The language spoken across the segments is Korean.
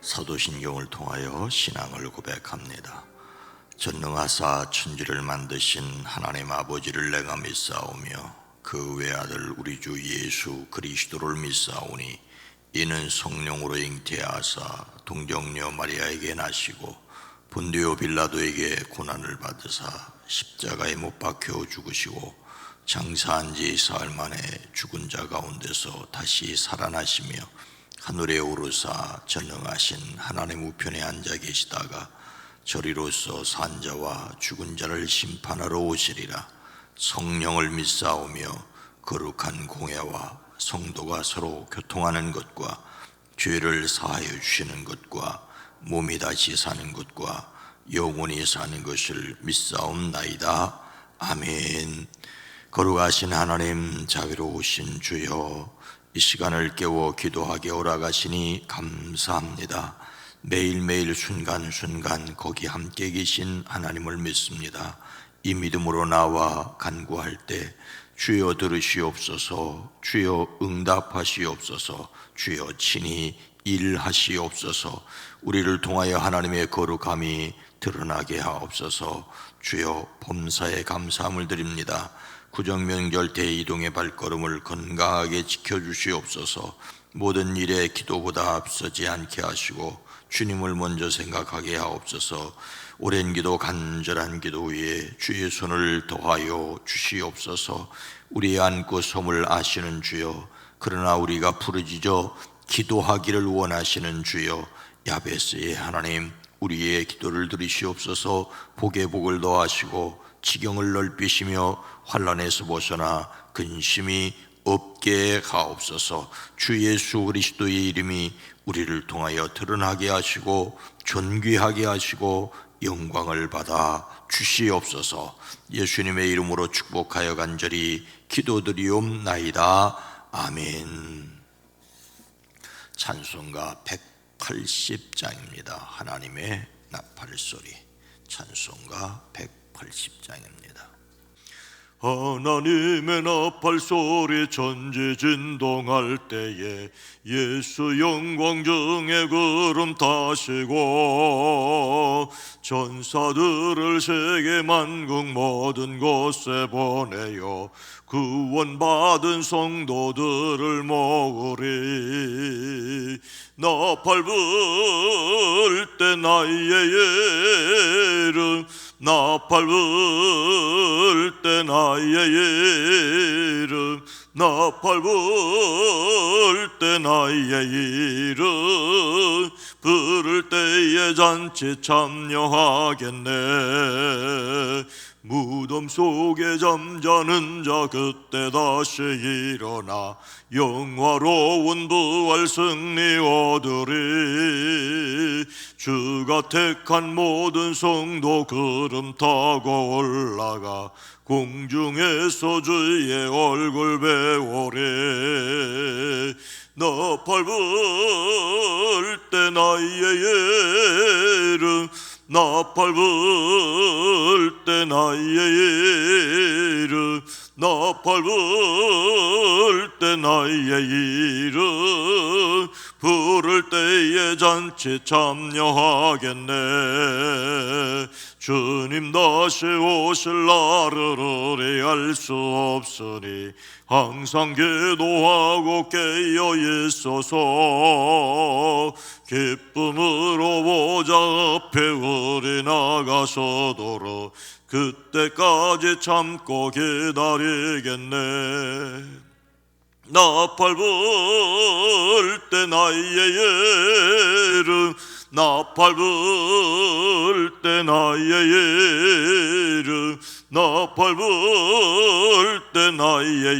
사도신경을 통하여 신앙을 고백합니다. 전능하사 천지를 만드신 하나님 아버지를 내가 믿사오며 그 외아들 우리 주 예수 그리스도를 믿사오니 이는 성령으로 잉태하사 동정녀 마리아에게 나시고 본디오 빌라도에게 고난을 받으사 십자가에 못 박혀 죽으시고 장사한 지 사흘 만에 죽은 자 가운데서 다시 살아나시며 하늘에 오르사 전능하신 하나님 우편에 앉아 계시다가 저리로서 산 자와 죽은 자를 심판하러 오시리라. 성령을 믿사오며 거룩한 공회와 성도가 서로 교통하는 것과 죄를 사하여 주시는 것과 몸이 다시 사는 것과 영원히 사는 것을 믿사옵나이다. 아멘. 거룩하신 하나님, 자비로우신 주여, 이 시간을 깨워 기도하게 오라가시니 감사합니다. 매일매일 순간순간 거기 함께 계신 하나님을 믿습니다. 이 믿음으로 나와 간구할 때 주여 들으시옵소서, 주여 응답하시옵소서, 주여 친히 일하시옵소서, 우리를 통하여 하나님의 거룩함이 드러나게 하옵소서. 주여 범사에 감사함을 드립니다. 구정명절 대이동의 발걸음을 건강하게 지켜주시옵소서. 모든 일에 기도보다 앞서지 않게 하시고 주님을 먼저 생각하게 하옵소서. 오랜 기도 간절한 기도 위에 주의 손을 더하여 주시옵소서. 우리의 안고 섬을 아시는 주여, 그러나 우리가 부르짖어 기도하기를 원하시는 주여, 야베스의 하나님, 우리의 기도를 들으시옵소서. 복에 복을 더하시고 지경을 넓히시며 환난에서 벗어나 근심이 없게 하옵소서. 주 예수 그리스도의 이름이 우리를 통하여 드러나게 하시고 존귀하게 하시고 영광을 받아 주시옵소서. 예수님의 이름으로 축복하여 간절히 기도드리옵나이다. 아멘. 찬송가 180장입니다. 하나님의 나팔소리. 찬송가 180장입니다. 하나님의 나팔소리 천지진동할 때에 예수 영광 중에 구름 타시고 천사들을 세계 만국 모든 곳에 보내요 구원받은 성도들을 모으리. 나팔 불 때 나의 이름, 나팔 불 때 나의 이름, 나팔 불 때 나의 이름, 부를 때에 잔치 참여하겠네. 무덤 속에 잠자는 자 그때 다시 일어나 영화로운 부활 승리 얻으리. 주가 택한 모든 성도 구름 타고 올라가 공중에서 주의 얼굴 배우리. 나팔 불 때 나의 이름, 나팔 불 때 나의 이름, 나팔 불 때 나의 이름, 부를 때에 잔치 참여하겠네. 주님 다시 오실 날을 의뢰할 수 없으니 항상 기도하고 깨어 있소서. 기쁨으로 보좌 앞에 우리 나가서도록 그때까지 참고 기다리겠네. 나팔 불 때 나의 이름, 나팔 불 때 나의 이름, 나팔 불 때 나의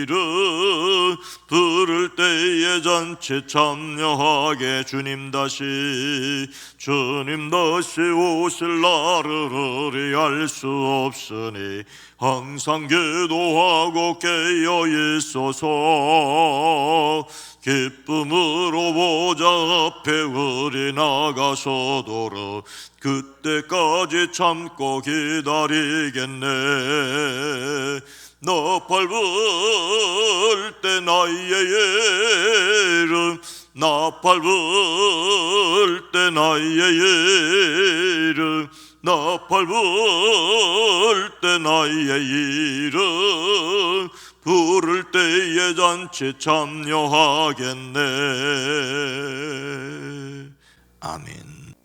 이름, 부를 때에 잔치 참여하게. 주님 다시 오실 날을 의뢰할 수 없으니 항상 기도하고 깨어 있소서. 기쁨으로 보좌 앞에 우리 나가서도록 그때까지 참고 기다리겠네. 나팔 불 때 나의 이름, 나팔 불 때 나의 이름 나팔 불 때 나의 이름 부를 때에 잔치 참여하겠네. 아멘.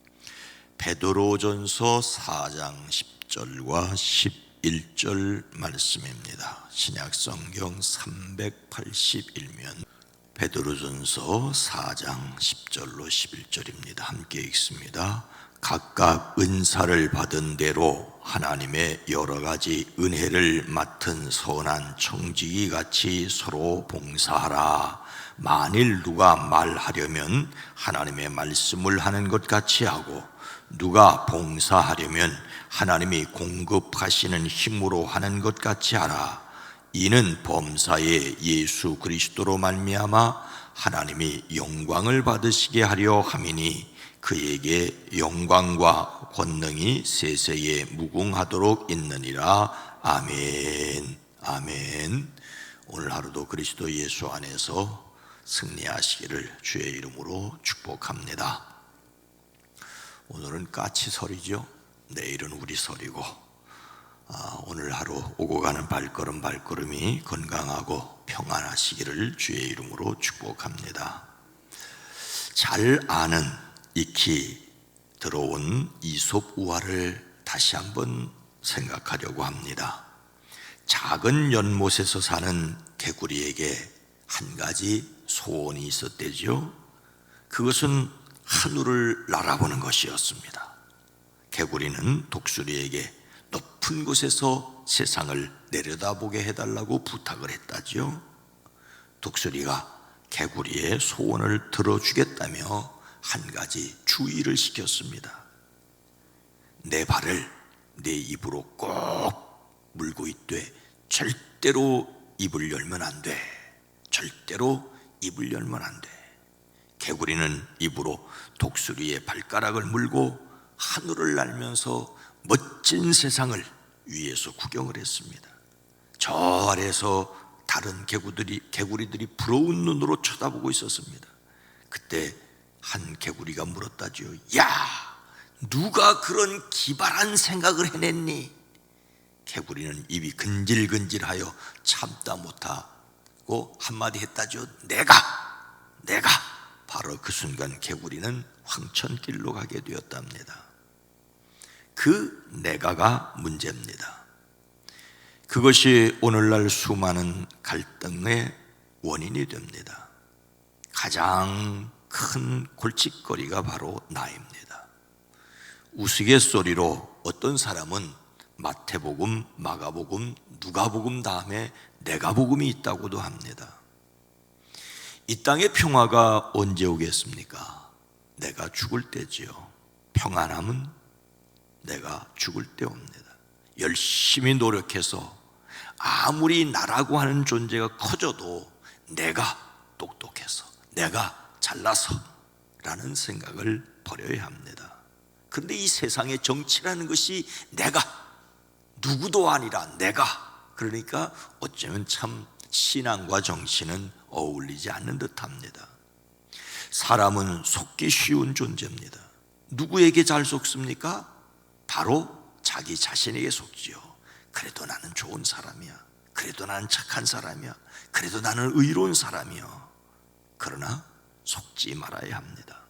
베드로전서 4장 10절과 11절 말씀입니다. 신약성경 381면 베드로전서 4장 10절로 11절입니다. 함께 읽습니다. 각각 은사를 받은 대로 하나님의 여러 가지 은혜를 맡은 선한 청지기 같이 서로 봉사하라. 만일 누가 말하려면 하나님의 말씀을 하는 것 같이 하고 누가 봉사하려면 하나님이 공급하시는 힘으로 하는 것 같이 하라. 이는 범사에 예수 그리스도로 말미암아 하나님이 영광을 받으시게 하려 함이니 그에게 영광과 권능이 세세에 무궁하도록 있느니라. 아멘. 아멘. 오늘 하루도 그리스도 예수 안에서 승리하시기를 주의 이름으로 축복합니다. 오늘은 까치설이죠. 내일은 우리설이고 오늘 하루 오고 가는 발걸음이 건강하고 평안하시기를 주의 이름으로 축복합니다. 잘 아는 익히 들어온 이솝 우화를 다시 한번 생각하려고 합니다. 작은 연못에서 사는 개구리에게 한 가지 소원이 있었대죠. 그것은 하늘을 날아보는 것이었습니다. 개구리는 독수리에게 높은 곳에서 세상을 내려다보게 해달라고 부탁을 했다지요. 독수리가 개구리의 소원을 들어주겠다며 한 가지 주의를 시켰습니다. 내 발을 내 입으로 꼭 물고 있되 절대로 입을 열면 안 돼. 절대로 입을 열면 안 돼. 개구리는 입으로 독수리의 발가락을 물고 하늘을 날면서 멋진 세상을 위에서 구경을 했습니다. 저 아래에서 다른 개구리들이 부러운 눈으로 쳐다보고 있었습니다. 그때 한 개구리가 물었다지요. 야, 누가 그런 기발한 생각을 해냈니? 개구리는 입이 근질근질하여 참다 못하고 한마디 했다지요. 내가. 바로 그 순간 개구리는 황천길로 가게 되었답니다. 그 내가가 문제입니다. 그것이 오늘날 수많은 갈등의 원인이 됩니다. 가장 큰 골칫거리가 바로 나입니다. 우스갯소리로 어떤 사람은 마태복음, 마가복음, 누가복음 다음에 내가복음이 있다고도 합니다. 이 땅의 평화가 언제 오겠습니까? 내가 죽을 때지요. 평안함은 내가 죽을 때 옵니다. 열심히 노력해서 아무리 나라고 하는 존재가 커져도 내가 똑똑해서, 내가 잘나서 라는 생각을 버려야 합니다. 그런데 이 세상의 정치라는 것이 내가, 누구도 아니라 내가, 그러니까 어쩌면 참 신앙과 정치는 어울리지 않는 듯합니다. 사람은 속기 쉬운 존재입니다. 누구에게 잘 속습니까? 바로 자기 자신에게 속지요. 그래도 나는 좋은 사람이야. 그래도 나는 착한 사람이야. 그래도 나는 의로운 사람이야. 그러나 속지 말아야 합니다.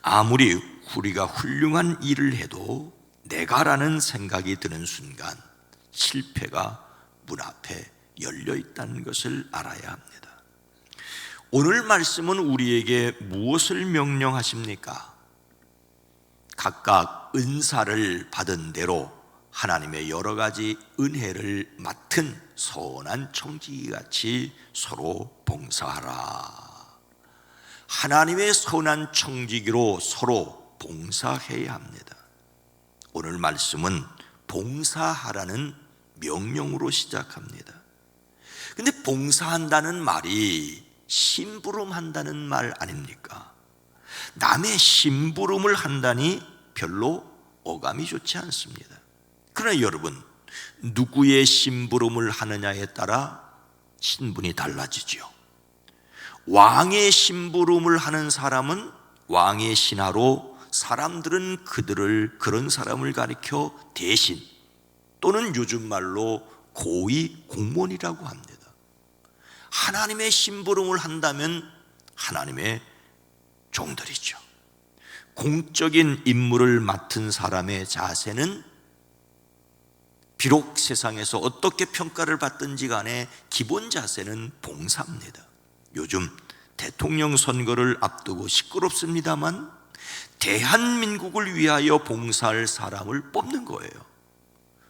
아무리 우리가 훌륭한 일을 해도 내가라는 생각이 드는 순간 실패가 문 앞에 열려 있다는 것을 알아야 합니다. 오늘 말씀은 우리에게 무엇을 명령하십니까? 각각 은사를 받은 대로 하나님의 여러 가지 은혜를 맡은 선한 청지기같이 서로 봉사하라. 하나님의 선한 청지기로 서로 봉사해야 합니다. 오늘 말씀은 봉사하라는 명령으로 시작합니다. 근데 봉사한다는 말이 심부름한다는 말 아닙니까? 남의 심부름을 한다니 별로 어감이 좋지 않습니다. 그러나 여러분, 누구의 심부름을 하느냐에 따라 신분이 달라지죠. 왕의 심부름을 하는 사람은 왕의 신하로, 사람들은 그런 사람을 가리켜 대신 또는 요즘 말로 고위 공무원이라고 합니다. 하나님의 심부름을 한다면 하나님의 종들이죠. 공적인 임무를 맡은 사람의 자세는 비록 세상에서 어떻게 평가를 받든지 간에 기본 자세는 봉사입니다. 요즘 대통령 선거를 앞두고 시끄럽습니다만 대한민국을 위하여 봉사할 사람을 뽑는 거예요.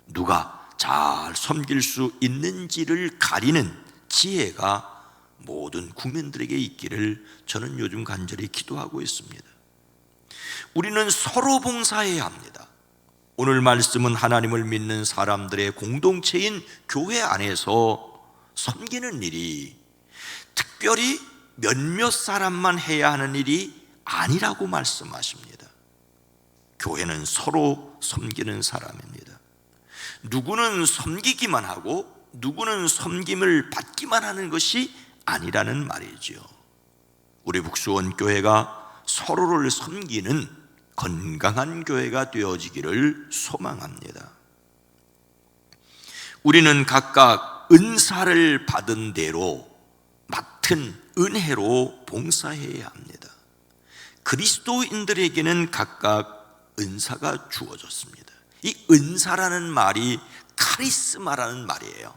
누가 잘 섬길 수 있는지를 가리는 지혜가 모든 국민들에게 있기를 저는 요즘 간절히 기도하고 있습니다. 우리는 서로 봉사해야 합니다. 오늘 말씀은 하나님을 믿는 사람들의 공동체인 교회 안에서 섬기는 일이 특별히 몇몇 사람만 해야 하는 일이 아니라고 말씀하십니다. 교회는 서로 섬기는 사람입니다. 누구는 섬기기만 하고 누구는 섬김을 받기만 하는 것이 아니라는 말이죠. 우리 북수원교회가 서로를 섬기는 건강한 교회가 되어지기를 소망합니다. 우리는 각각 은사를 받은 대로 맡은 은혜로 봉사해야 합니다. 그리스도인들에게는 각각 은사가 주어졌습니다. 이 은사라는 말이 카리스마라는 말이에요.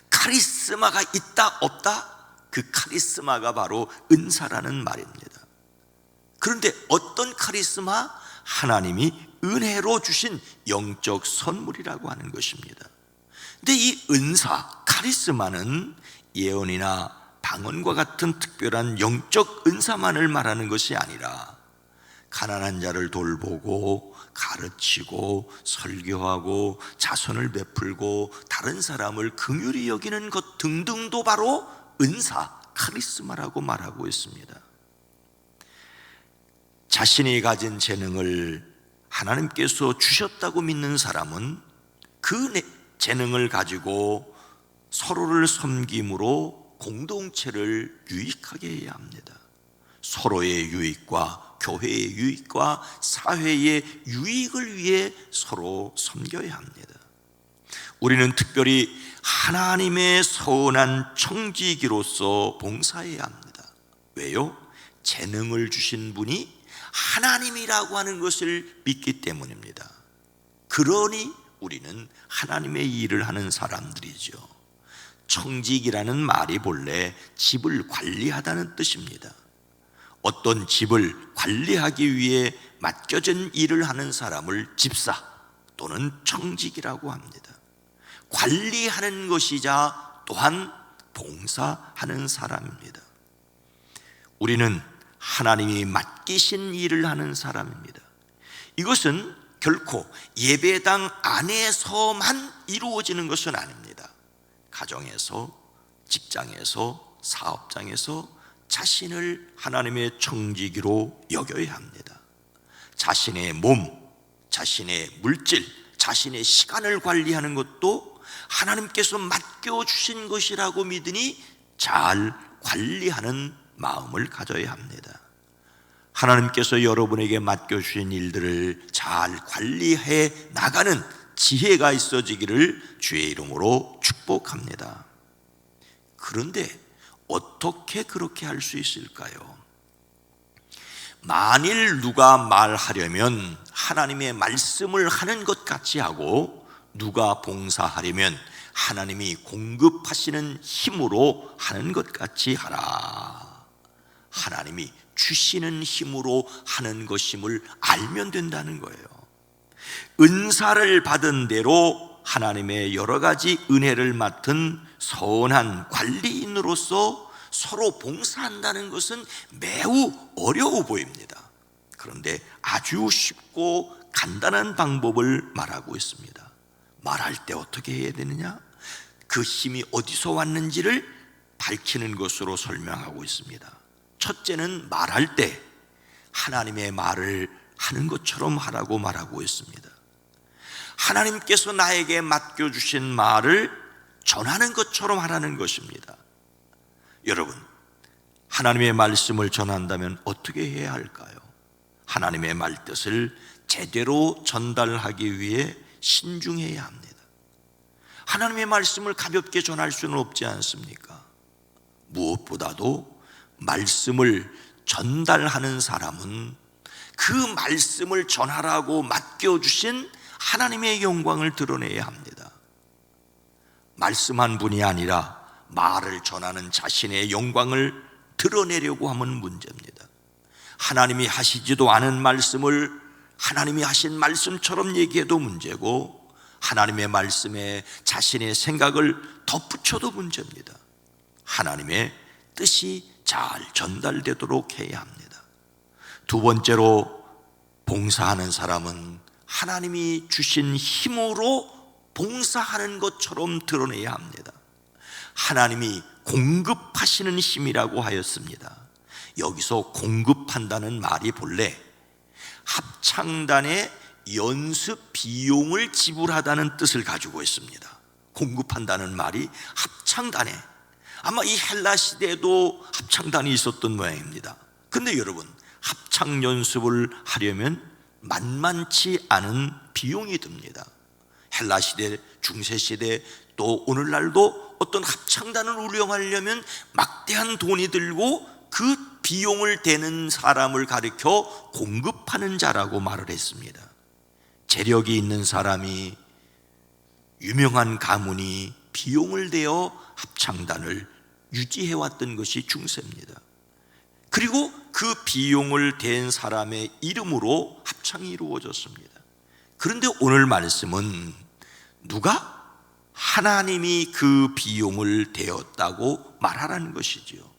카리스마가 있다 없다? 그 카리스마가 바로 은사라는 말입니다. 그런데 어떤 카리스마? 하나님이 은혜로 주신 영적 선물이라고 하는 것입니다. 근데 이 은사, 카리스마는 예언이나 방언과 같은 특별한 영적 은사만을 말하는 것이 아니라 가난한 자를 돌보고 가르치고 설교하고 자선을 베풀고 다른 사람을 긍휼히 여기는 것 등등도 바로 은사, 카리스마라고 말하고 있습니다. 자신이 가진 재능을 하나님께서 주셨다고 믿는 사람은 그 재능을 가지고 서로를 섬김으로 공동체를 유익하게 해야 합니다. 서로의 유익과 교회의 유익과 사회의 유익을 위해 서로 섬겨야 합니다. 우리는 특별히 하나님의 선한 청지기로서 봉사해야 합니다. 왜요? 재능을 주신 분이 하나님이라고 하는 것을 믿기 때문입니다. 그러니 우리는 하나님의 일을 하는 사람들이죠. 청직이라는 말이 본래 집을 관리하다는 뜻입니다. 어떤 집을 관리하기 위해 맡겨진 일을 하는 사람을 집사 또는 청직이라고 합니다. 관리하는 것이자 또한 봉사하는 사람입니다. 우리는 하나님이 맡기신 일을 하는 사람입니다. 이것은 결코 예배당 안에서만 이루어지는 것은 아닙니다. 가정에서, 직장에서, 사업장에서 자신을 하나님의 청지기로 여겨야 합니다. 자신의 몸, 자신의 물질, 자신의 시간을 관리하는 것도 하나님께서 맡겨주신 것이라고 믿으니 잘 관리하는 마음을 가져야 합니다. 하나님께서 여러분에게 맡겨주신 일들을 잘 관리해 나가는 지혜가 있어지기를 주의 이름으로 축복합니다. 그런데 어떻게 그렇게 할 수 있을까요? 만일 누가 말하려면 하나님의 말씀을 하는 것 같이 하고, 누가 봉사하려면 하나님이 공급하시는 힘으로 하는 것 같이 하라. 하나님이 주시는 힘으로 하는 것임을 알면 된다는 거예요. 은사를 받은 대로 하나님의 여러 가지 은혜를 맡은 선한 관리인으로서 서로 봉사한다는 것은 매우 어려워 보입니다. 그런데 아주 쉽고 간단한 방법을 말하고 있습니다. 말할 때 어떻게 해야 되느냐? 그 힘이 어디서 왔는지를 밝히는 것으로 설명하고 있습니다. 첫째는 말할 때 하나님의 말을 하는 것처럼 하라고 말하고 있습니다. 하나님께서 나에게 맡겨주신 말을 전하는 것처럼 하라는 것입니다. 여러분, 하나님의 말씀을 전한다면 어떻게 해야 할까요? 하나님의 말뜻을 제대로 전달하기 위해 신중해야 합니다. 하나님의 말씀을 가볍게 전할 수는 없지 않습니까? 무엇보다도 말씀을 전달하는 사람은 그 말씀을 전하라고 맡겨주신 하나님의 영광을 드러내야 합니다. 말씀한 분이 아니라 말을 전하는 자신의 영광을 드러내려고 하면 문제입니다. 하나님이 하시지도 않은 말씀을 하나님이 하신 말씀처럼 얘기해도 문제고, 하나님의 말씀에 자신의 생각을 덧붙여도 문제입니다. 하나님의 뜻이 잘 전달되도록 해야 합니다. 두 번째로, 봉사하는 사람은 하나님이 주신 힘으로 봉사하는 것처럼 드러내야 합니다. 하나님이 공급하시는 힘이라고 하였습니다. 여기서 공급한다는 말이 본래 합창단의 연습 비용을 지불하다는 뜻을 가지고 있습니다. 공급한다는 말이 합창단에, 아마 이 헬라 시대에도 합창단이 있었던 모양입니다. 근데 여러분, 합창 연습을 하려면 만만치 않은 비용이 듭니다. 헬라 시대, 중세 시대, 또 오늘날도 어떤 합창단을 운영하려면 막대한 돈이 들고 그 비용을 대는 사람을 가리켜 공급하는 자라고 말을 했습니다. 재력이 있는 사람이, 유명한 가문이 비용을 대어 합창단을 유지해왔던 것이 중세입니다. 그리고 그 비용을 댄 사람의 이름으로 합창이 이루어졌습니다. 그런데 오늘 말씀은 누가? 하나님이 그 비용을 대었다고 말하라는 것이지요.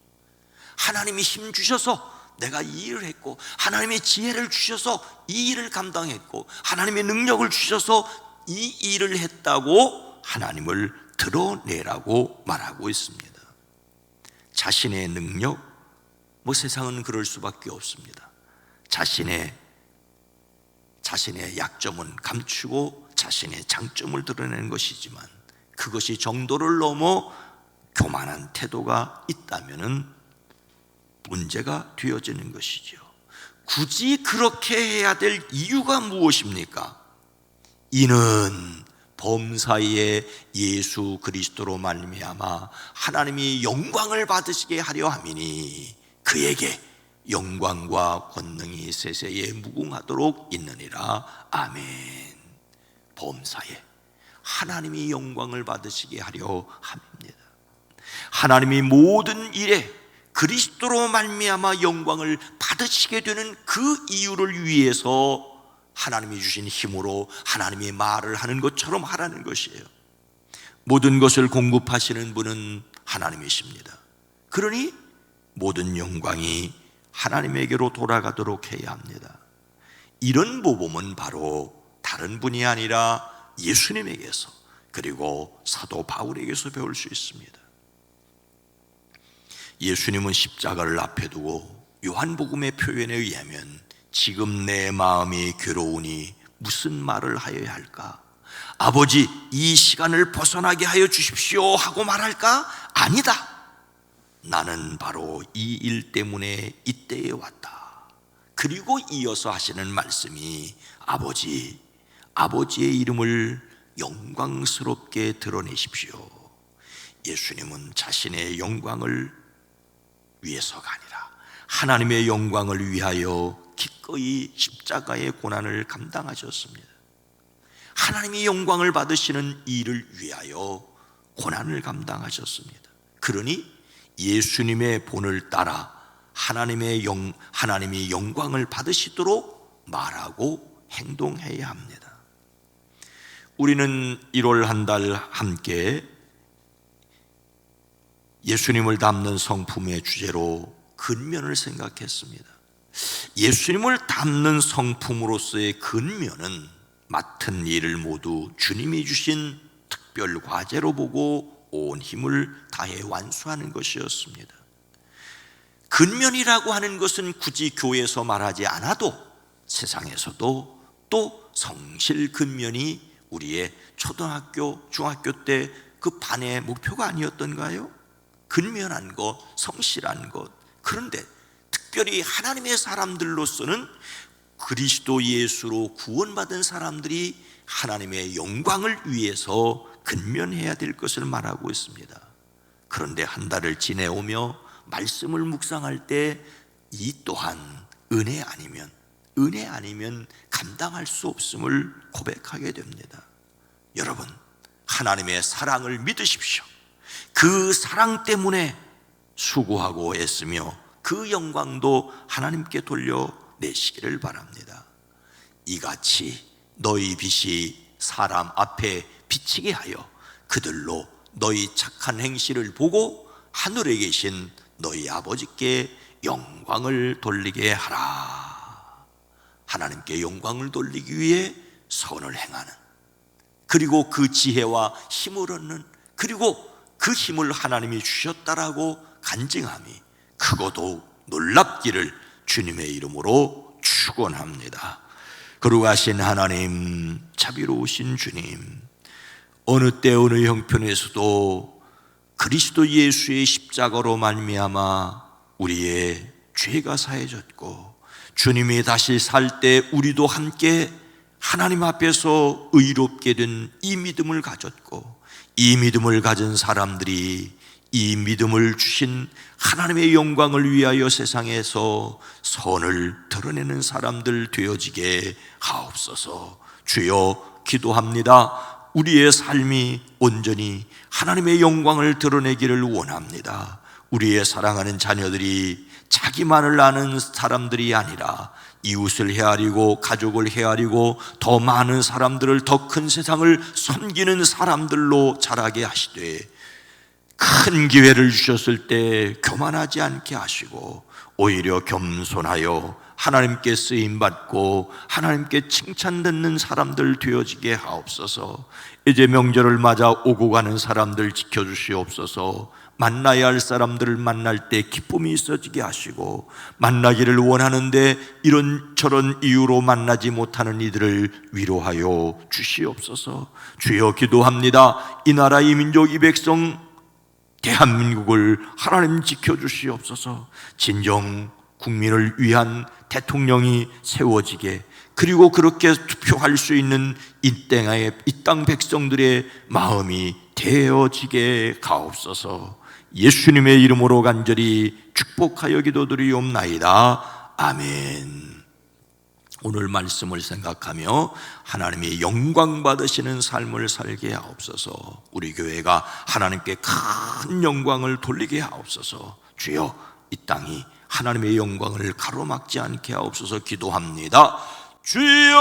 하나님이 힘 주셔서 내가 이 일을 했고, 하나님의 지혜를 주셔서 이 일을 감당했고, 하나님의 능력을 주셔서 이 일을 했다고 하나님을 드러내라고 말하고 있습니다. 자신의 능력, 세상은 그럴 수밖에 없습니다. 자신의 약점은 감추고 자신의 장점을 드러내는 것이지만, 그것이 정도를 넘어 교만한 태도가 있다면 문제가 되어지는 것이죠. 굳이 그렇게 해야 될 이유가 무엇입니까? 이는 범사에 예수 그리스도로 말미암아 하나님이 영광을 받으시게 하려 함이니 그에게 영광과 권능이 세세에 무궁하도록 있느니라. 아멘. 범사에 하나님이 영광을 받으시게 하려 함입니다. 하나님이 모든 일에 그리스도로 말미암아 영광을 받으시게 되는 그 이유를 위해서 하나님이 주신 힘으로 하나님의 말을 하는 것처럼 하라는 것이에요. 모든 것을 공급하시는 분은 하나님이십니다. 그러니 모든 영광이 하나님에게로 돌아가도록 해야 합니다. 이런 모범은 바로 다른 분이 아니라 예수님에게서, 그리고 사도 바울에게서 배울 수 있습니다. 예수님은 십자가를 앞에 두고 요한복음의 표현에 의하면 지금 내 마음이 괴로우니 무슨 말을 하여야 할까? 아버지, 이 시간을 벗어나게 하여 주십시오 하고 말할까? 아니다. 나는 바로 이 일 때문에 이때에 왔다. 그리고 이어서 하시는 말씀이 아버지의 이름을 영광스럽게 드러내십시오. 예수님은 자신의 영광을 위해서가 아니라 하나님의 영광을 위하여 기꺼이 십자가의 고난을 감당하셨습니다. 하나님이 영광을 받으시는 일을 위하여 고난을 감당하셨습니다. 그러니 예수님의 본을 따라 하나님이 영광을 받으시도록 말하고 행동해야 합니다. 우리는 1월 한 달 함께 예수님을 담는 성품의 주제로 근면을 생각했습니다. 예수님을 담는 성품으로서의 근면은 맡은 일을 모두 주님이 주신 특별 과제로 보고 온 힘을 다해 완수하는 것이었습니다. 근면이라고 하는 것은 굳이 교회에서 말하지 않아도 세상에서도 또 성실 근면이 우리의 초등학교, 중학교 때 그 반의 목표가 아니었던가요? 근면한 것, 성실한 것, 그런데 특별히 하나님의 사람들로서는 그리스도 예수로 구원받은 사람들이 하나님의 영광을 위해서 근면해야 될 것을 말하고 있습니다. 그런데 한 달을 지내오며 말씀을 묵상할 때 이 또한 은혜 아니면 감당할 수 없음을 고백하게 됩니다. 여러분, 하나님의 사랑을 믿으십시오. 그 사랑 때문에 수고하고 애쓰며 그 영광도 하나님께 돌려내시기를 바랍니다. 이같이 너희 빛이 사람 앞에 비치게 하여 그들로 너희 착한 행실을 보고 하늘에 계신 너희 아버지께 영광을 돌리게 하라. 하나님께 영광을 돌리기 위해 선을 행하는, 그리고 그 지혜와 힘을 얻는, 그리고 그 힘을 하나님이 주셨다라고 간증함이 크고 더욱 놀랍기를 주님의 이름으로 축원합니다. 거룩하신 하나님, 자비로우신 주님, 어느 때 어느 형편에서도 그리스도 예수의 십자가로 말미암아 우리의 죄가 사해졌고 주님이 다시 살 때 우리도 함께 하나님 앞에서 의롭게 된 이 믿음을 가졌고, 이 믿음을 가진 사람들이 이 믿음을 주신 하나님의 영광을 위하여 세상에서 선을 드러내는 사람들 되어지게 하옵소서. 주여, 기도합니다. 우리의 삶이 온전히 하나님의 영광을 드러내기를 원합니다. 우리의 사랑하는 자녀들이 자기만을 아는 사람들이 아니라 이웃을 헤아리고 가족을 헤아리고 더 많은 사람들을, 더 큰 세상을 섬기는 사람들로 자라게 하시되, 큰 기회를 주셨을 때 교만하지 않게 하시고 오히려 겸손하여 하나님께 쓰임받고 하나님께 칭찬듣는 사람들 되어지게 하옵소서. 이제 명절을 맞아 오고 가는 사람들 지켜주시옵소서. 만나야 할 사람들을 만날 때 기쁨이 있어지게 하시고, 만나기를 원하는데 이런저런 이유로 만나지 못하는 이들을 위로하여 주시옵소서. 주여, 기도합니다. 이 나라, 이 민족, 이 백성 대한민국을 하나님 지켜주시옵소서. 진정 국민을 위한 대통령이 세워지게, 그리고 그렇게 투표할 수 있는 이 땅 백성들의 마음이 되어지게 가옵소서. 예수님의 이름으로 간절히 축복하여 기도드리옵나이다. 아멘. 오늘 말씀을 생각하며 하나님의 영광 받으시는 삶을 살게 하옵소서. 우리 교회가 하나님께 큰 영광을 돌리게 하옵소서. 주여, 이 땅이 하나님의 영광을 가로막지 않게 하옵소서. 기도합니다. 주여,